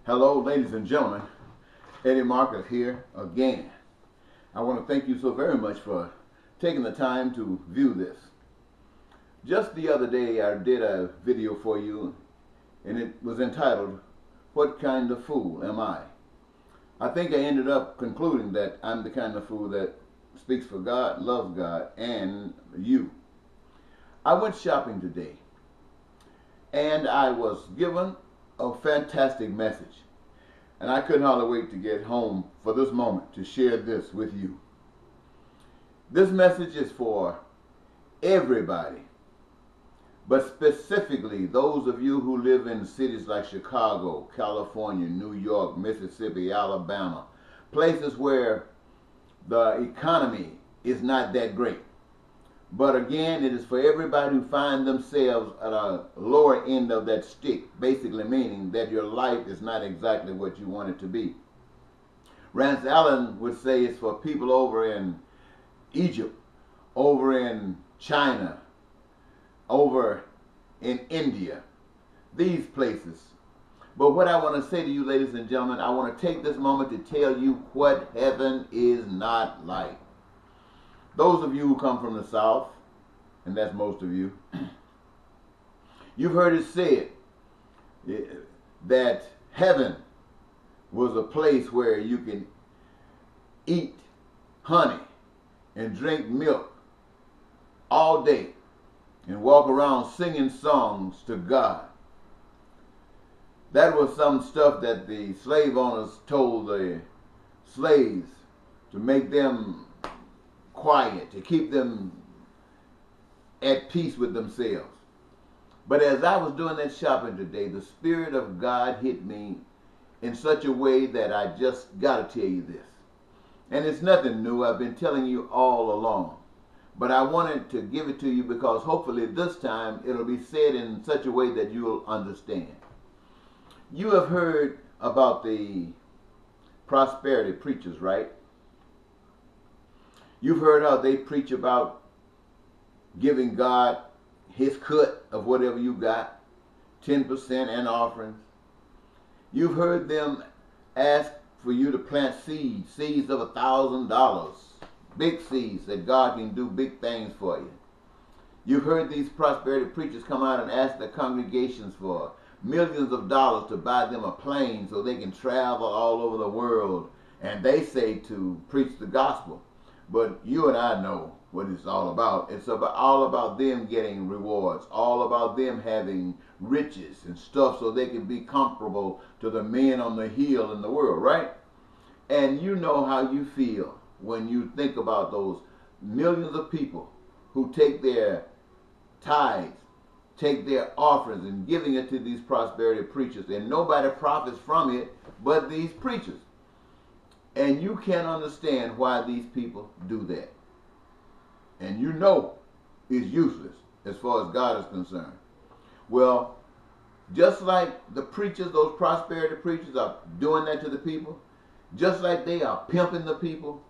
Hello, ladies and gentlemen. Eddie Marcus here again. I want to thank you so very much for taking the time to view this. Just the other day, I did a video for you, and it was entitled, "What Kind of Fool Am I?" I think I ended up concluding that I'm the kind of fool that speaks for God, loves God, and you. I went shopping today, and I was given a fantastic message. And I couldn't hardly wait to get home for this moment to share this with you. This message is for everybody, but specifically those of you who live in cities like Chicago, California, New York, Mississippi, Alabama, places where the economy is not that great. But again, it is for everybody who find themselves at a lower end of that stick, basically meaning that your life is not exactly what you want it to be. Rance Allen would say it's for people over in Egypt, over in China, over in India, these places. But what I want to say to you, ladies and gentlemen, I want to take this moment to tell you what heaven is not like. Those of you who come from the South, and that's most of you, you've heard it said that heaven was a place where you can eat honey and drink milk all day and walk around singing songs to God. That was some stuff that the slave owners told the slaves to make them quiet, to keep them at peace with themselves. But as I was doing that shopping today, the Spirit of God hit me in such a way that I just got to tell you this. And it's nothing new. I've been telling you all along. But I wanted to give it to you because hopefully this time it'll be said in such a way that you'll understand. You have heard about the prosperity preachers, right? You've heard how they preach about giving God his cut of whatever you got, 10% and offerings. You've heard them ask for you to plant seeds of $1,000, big seeds that God can do big things for you. You've heard these prosperity preachers come out and ask their congregations for millions of dollars to buy them a plane so they can travel all over the world, and they say to preach the gospel. But you and I know what it's all about. It's all about them getting rewards, all about them having riches and stuff so they can be comparable to the men on the hill in the world, right? And you know how you feel when you think about those millions of people who take their tithes, take their offerings and giving it to these prosperity preachers, and nobody profits from it but these preachers. And you can't understand why these people do that. And you know it's useless as far as God is concerned. Well, just like the preachers, those prosperity preachers are doing that to the people, just like they are pimping the people,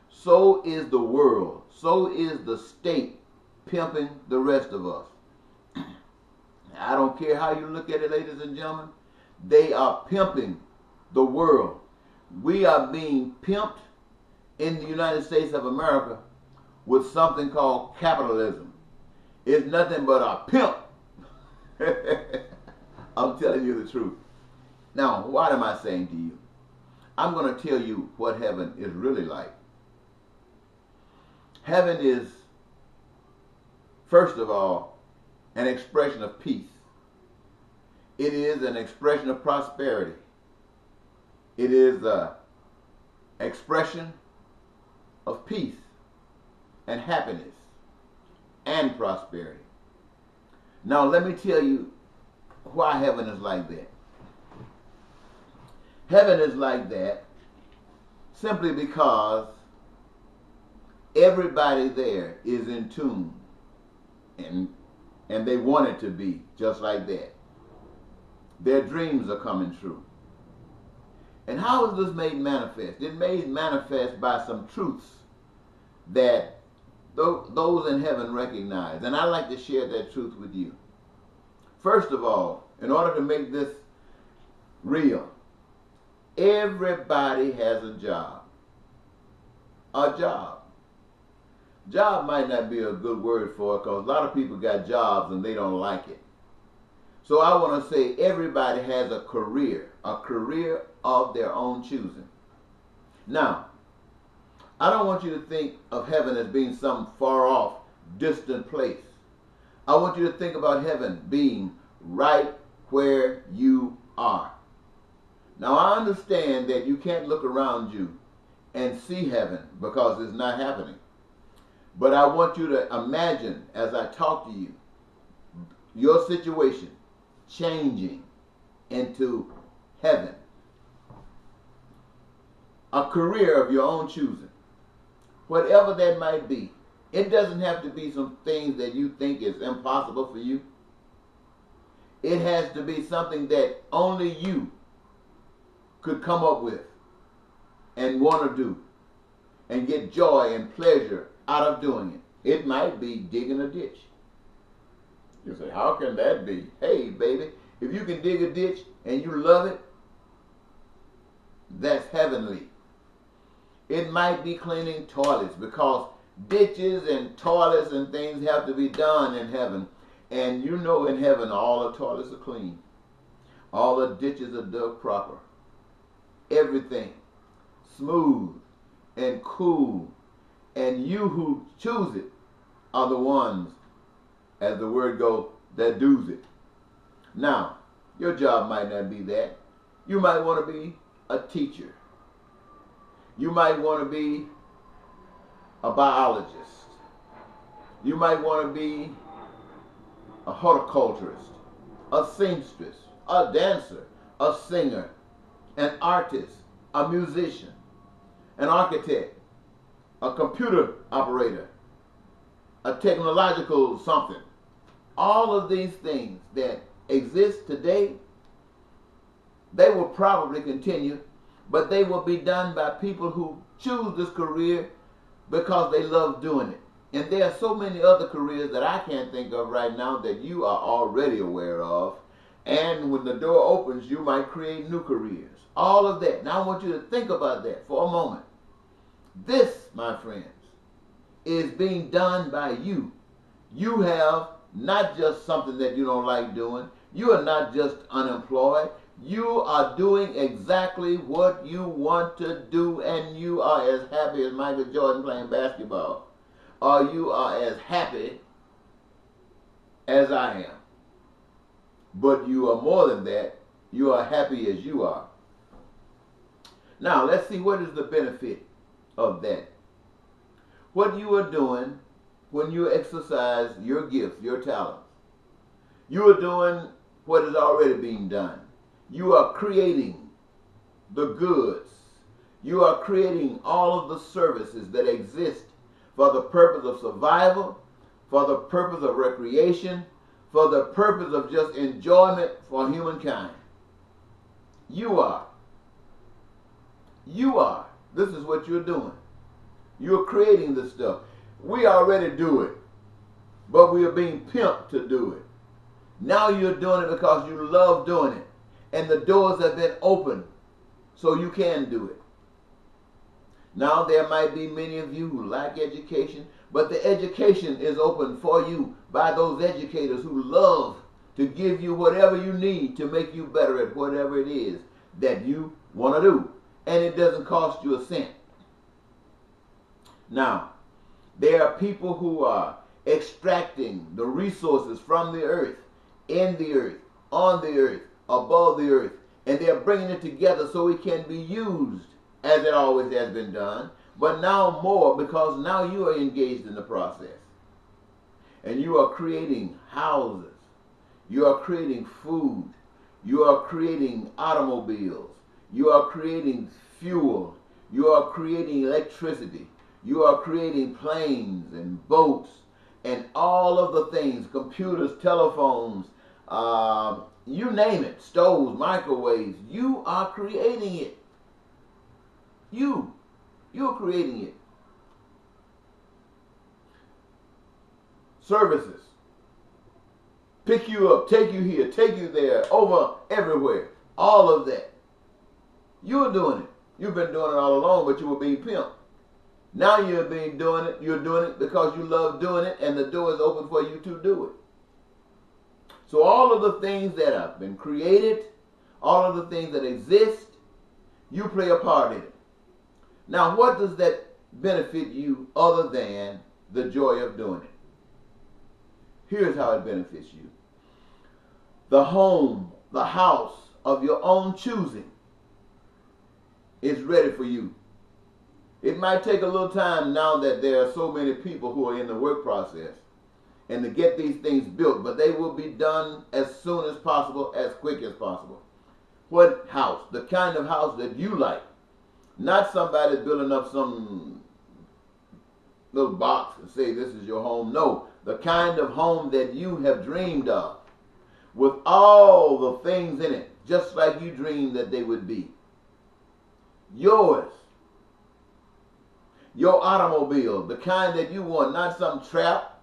so is the world, so is the state pimping the rest of us. I don't care how you look at it, ladies and gentlemen, they are pimping the world. We are being pimped in the United States of America with something called capitalism. It's nothing but a pimp. I'm telling you the truth. Now, what am I saying to you? I'm going to tell you what heaven is really like. Heaven is, first of all, an expression of peace. It is an expression of prosperity. It is an expression of peace and happiness and prosperity. Now let me tell you why heaven is like that. Heaven is like that simply because everybody there is in tune and they want it to be just like that. Their dreams are coming true. And how is this made manifest? It's made manifest by some truths that those in heaven recognize. And I'd like to share that truth with you. First of all, in order to make this real, Everybody has a job. A job. Job might not be a good word for it because a lot of people got jobs and they don't like it. So I want to say everybody has a career of their own choosing. Now, I don't want you to think of heaven as being some far off, distant place. I want you to think about heaven being right where you are. Now, I understand that you can't look around you and see heaven because it's not happening. But I want you to imagine, as I talk to you, your situation changing into heaven. A career of your own choosing. Whatever that might be. It doesn't have to be some things that you think is impossible for you. It has to be something that only you could come up with and want to do and get joy and pleasure out of doing it. It might be digging a ditch. You say, how can that be? Hey, baby, if you can dig a ditch and you love it, that's heavenly. It might be cleaning toilets because ditches and toilets and things have to be done in heaven. And you know in heaven all the toilets are clean. All the ditches are dug proper. Everything smooth and cool. And you who choose it are the ones, as the word goes, that does it. Now, your job might not be that. You might want to be a teacher. You might want to be a biologist. You might want to be a horticulturist, a seamstress, a dancer, a singer, an artist, a musician, an architect, a computer operator, a technological something. All of these things that exist today, they will probably continue, but they will be done by people who choose this career because they love doing it. And there are so many other careers that I can't think of right now that you are already aware of. And when the door opens, you might create new careers. All of that. Now I want you to think about that for a moment. This, my friends, is being done by you. You have not just something that you don't like doing. You are not just unemployed. You are doing exactly what you want to do, and you are as happy as Michael Jordan playing basketball. Or you are as happy as I am. But you are more than that. You are happy as you are. Now, let's see what is the benefit of that. What you are doing when you exercise your gifts, your talents. You are doing what is already being done. You are creating the goods. You are creating all of the services that exist for the purpose of survival, for the purpose of recreation, for the purpose of just enjoyment for humankind. You are. You are. This is what you're doing. You're creating this stuff. We already do it, but we are being pimped to do it. Now you're doing it because you love doing it. And the doors have been opened so you can do it. Now there might be many of you who lack education, but the education is open for you by those educators who love to give you whatever you need to make you better at whatever it is that you want to do. And it doesn't cost you a cent. Now, there are people who are extracting the resources from the earth, in the earth, on the earth, above the earth, and they're bringing it together so it can be used as it always has been done, but now more because now you are engaged in the process. And you are creating houses, you are creating food, you are creating automobiles, you are creating fuel, you are creating electricity, you are creating planes and boats and all of the things, computers, telephones, you name it, stoves, microwaves. You are creating it. You're creating it. Services. Pick you up, take you here, take you there, over everywhere. All of that. You're doing it. You've been doing it all along, but you were being pimped. Now you're doing it. You're doing it because you love doing it, and the door is open for you to do it. So all of the things that have been created, all of the things that exist, you play a part in it. Now, what does that benefit you other than the joy of doing it? Here's how it benefits you. The home, the house of your own choosing is ready for you. It might take a little time now that there are so many people who are in the work process and to get these things built, but they will be done as soon as possible, as quick as possible. What house? The kind of house that you like. Not somebody building up some little box and say this is your home. No, the kind of home that you have dreamed of, with all the things in it, just like you dreamed that they would be. Yours. Your automobile, the kind that you want, not some trap,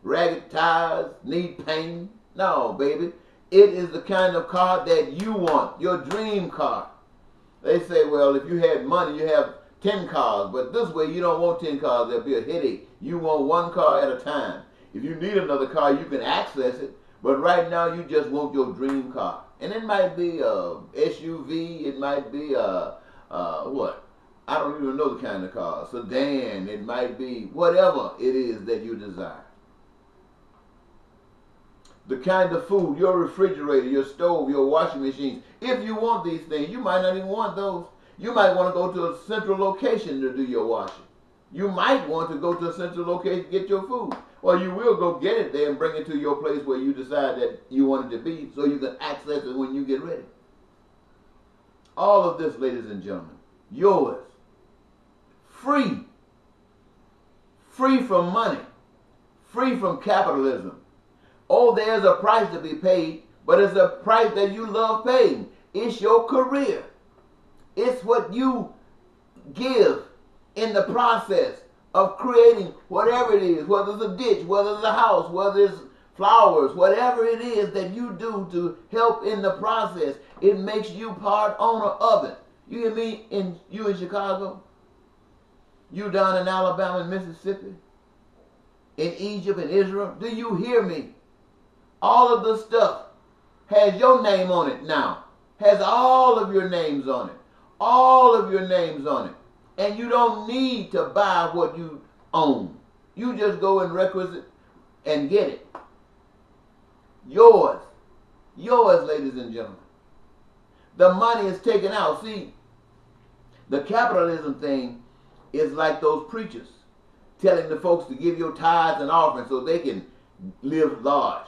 ragged tires, need painting. No, baby. It is the kind of car that you want, your dream car. They say, well, if you had money, you have 10 cars, but this way you don't want 10 cars. There'll be a headache. You want one car at a time. If you need another car, you can access it, but right now you just want your dream car. And it might be a SUV, it might be a, what? I don't even know the kind of car. Sedan, it might be whatever it is that you desire. The kind of food, your refrigerator, your stove, your washing machines. If you want these things, you might not even want those. You might want to go to a central location to do your washing. You might want to go to a central location to get your food. Or you will go get it there and bring it to your place where you decide that you want it to be so you can access it when you get ready. All of this, ladies and gentlemen, yours. Free. Free from money. Free from capitalism. Oh, there's a price to be paid, but it's a price that you love paying. It's your career. It's what you give in the process of creating whatever it is, whether it's a ditch, whether it's a house, whether it's flowers, whatever it is that you do to help in the process. It makes you part owner of it. You hear me? You in Chicago? You down in Alabama and Mississippi? In Egypt and Israel? Do you hear me? All of the stuff has your name on it now. Has all of your names on it. All of your names on it. And you don't need to buy what you own. You just go and requisite and get it. Yours. Yours, ladies and gentlemen. The money is taken out. See, the capitalism thing is like those preachers telling the folks to give your tithes and offerings so they can live large.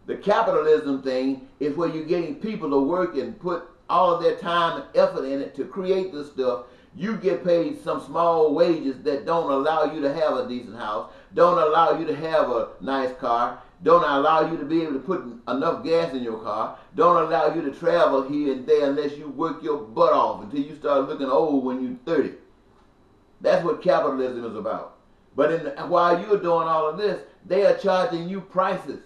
The capitalism thing is where you're getting people to work and put all of their time and effort in it to create this stuff. You get paid some small wages that don't allow you to have a decent house, don't allow you to have a nice car, don't allow you to be able to put enough gas in your car, don't allow you to travel here and there unless you work your butt off until you start looking old when you're 30. That's what capitalism is about. But while you're doing all of this, they are charging you prices.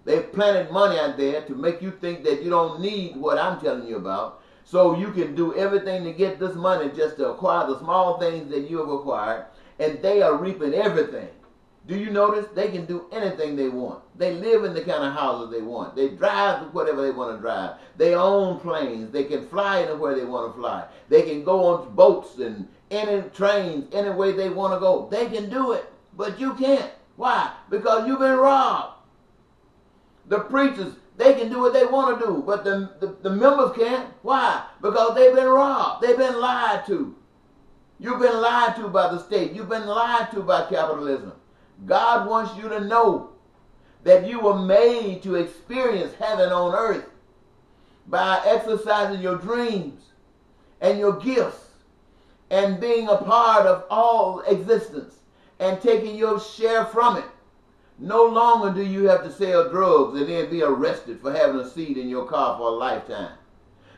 They've planted money out there to make you think that you don't need what I'm telling you about. So you can do everything to get this money just to acquire the small things that you have acquired. And they are reaping everything. Do you notice? They can do anything they want. They live in the kind of houses they want. They drive whatever they want to drive. They own planes. They can fly anywhere they want to fly. They can go on boats and any trains, any way they want to go. They can do it. But you can't. Why? Because you've been robbed. The preachers, they can do what they want to do, but the members can't. Why? Because they've been robbed. They've been lied to. You've been lied to by the state. You've been lied to by capitalism. God wants you to know that you were made to experience heaven on earth by exercising your dreams and your gifts and being a part of all existence and taking your share from it. No longer do you have to sell drugs and then be arrested for having a seat in your car for a lifetime.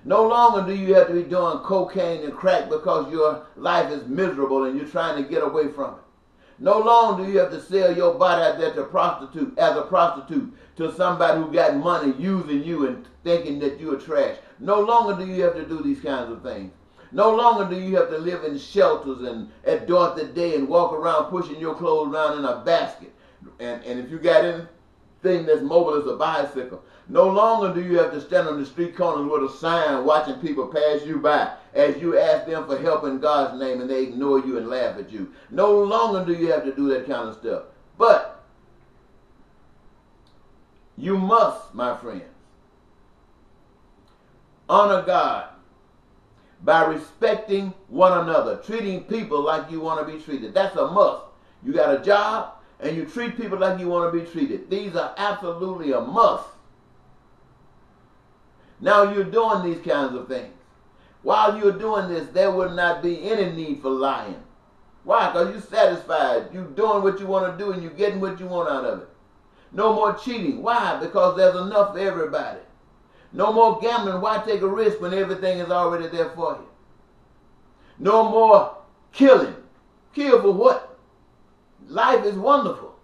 No longer do you have to be doing cocaine and crack because your life is miserable and you're trying to get away from it. No longer do you have to sell your body out there as a prostitute to somebody who got money using you and thinking that you are trash. No longer do you have to do these kinds of things. No longer do you have to live in shelters and at dark the day and walk around pushing your clothes around in a basket. And if you got anything that's mobile as a bicycle, no longer do you have to stand on the street corners with a sign watching people pass you by as you ask them for help in God's name and they ignore you and laugh at you. No longer do you have to do that kind of stuff. But you must, my friends, honor God by respecting one another, treating people like you want to be treated. That's a must. You got a job and you treat people like you want to be treated. These are absolutely a must. Now you're doing these kinds of things. While you're doing this, there will not be any need for lying. Why? Because you're satisfied. You're doing what you want to do and you're getting what you want out of it. No more cheating. Why? Because there's enough for everybody. No more gambling. Why take a risk when everything is already there for you? No more killing. Kill for what? Life is wonderful.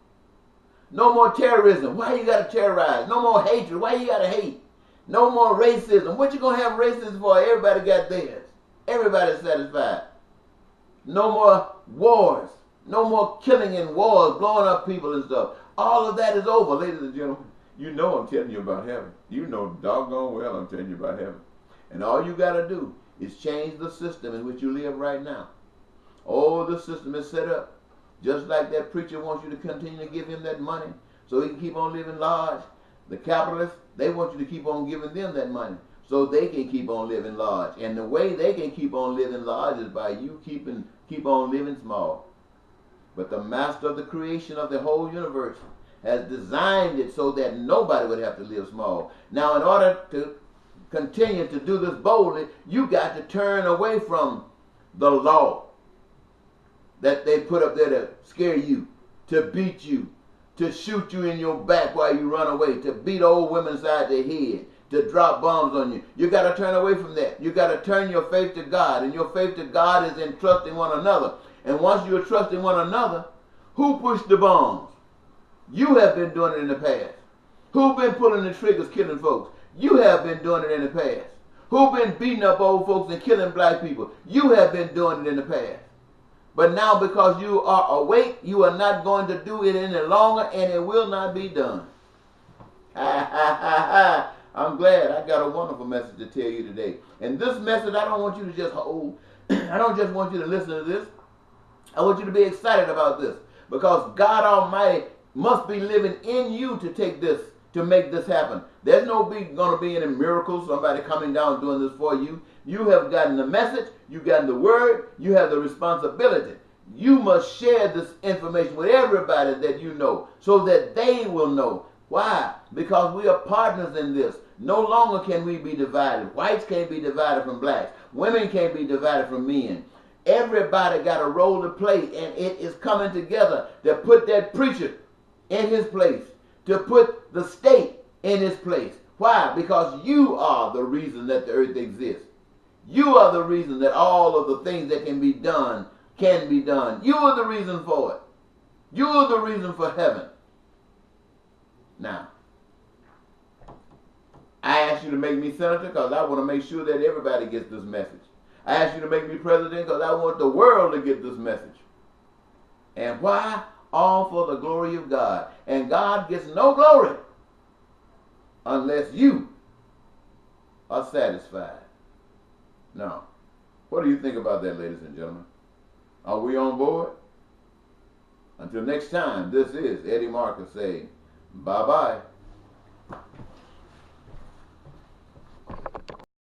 No more terrorism. Why you got to terrorize? No more hatred. Why you got to hate? No more racism. What you going to have racism for? Everybody got theirs. Everybody's satisfied. No more wars. No more killing in wars, blowing up people and stuff. All of that is over, ladies and gentlemen. You know I'm telling you about heaven. You know doggone well I'm telling you about heaven. And all you got to do is change the system in which you live right now. Oh, the system is set up just like that preacher wants you to continue to give him that money so he can keep on living large. The capitalists, they want you to keep on giving them that money so they can keep on living large. And the way they can keep on living large is by you keep on living small. But the master of the creation of the whole universe has designed it so that nobody would have to live small. Now, in order to continue to do this boldly, you got to turn away from the law that they put up there to scare you, to beat you, to shoot you in your back while you run away, to beat old women side their head, to drop bombs on you. You got to turn away from that. You got to turn your faith to God, and your faith to God is in trusting one another. And once you're trusting one another, who pushed the bombs? You have been doing it in the past. Who been pulling the triggers, killing folks? You have been doing it in the past. Who been beating up old folks and killing black people? You have been doing it in the past. But now because you are awake, you are not going to do it any longer, and it will not be done. I'm glad I got a wonderful message to tell you today. And this message, I don't want you to just hold. I don't just want you to listen to this. I want you to be excited about this. Because God Almighty must be living in you to take this, to make this happen. There's going to be any miracles, somebody coming down doing this for you. You have gotten the message, you've gotten the word, you have the responsibility. You must share this information with everybody that you know so that they will know. Why? Because we are partners in this. No longer can we be divided. Whites can't be divided from blacks. Women can't be divided from men. Everybody got a role to play, and it is coming together to put that preacher in his place, to put the state in his place. Why? Because you are the reason that the earth exists. You are the reason that all of the things that can be done. You are the reason for it. You are the reason for heaven. Now, I asked you to make me senator because I want to make sure that everybody gets this message. I asked you to make me president because I want the world to get this message. And why? All for the glory of God. And God gets no glory unless you are satisfied. Now, what do you think about that, ladies and gentlemen? Are we on board? Until next time, this is Eddie Marcus saying bye-bye.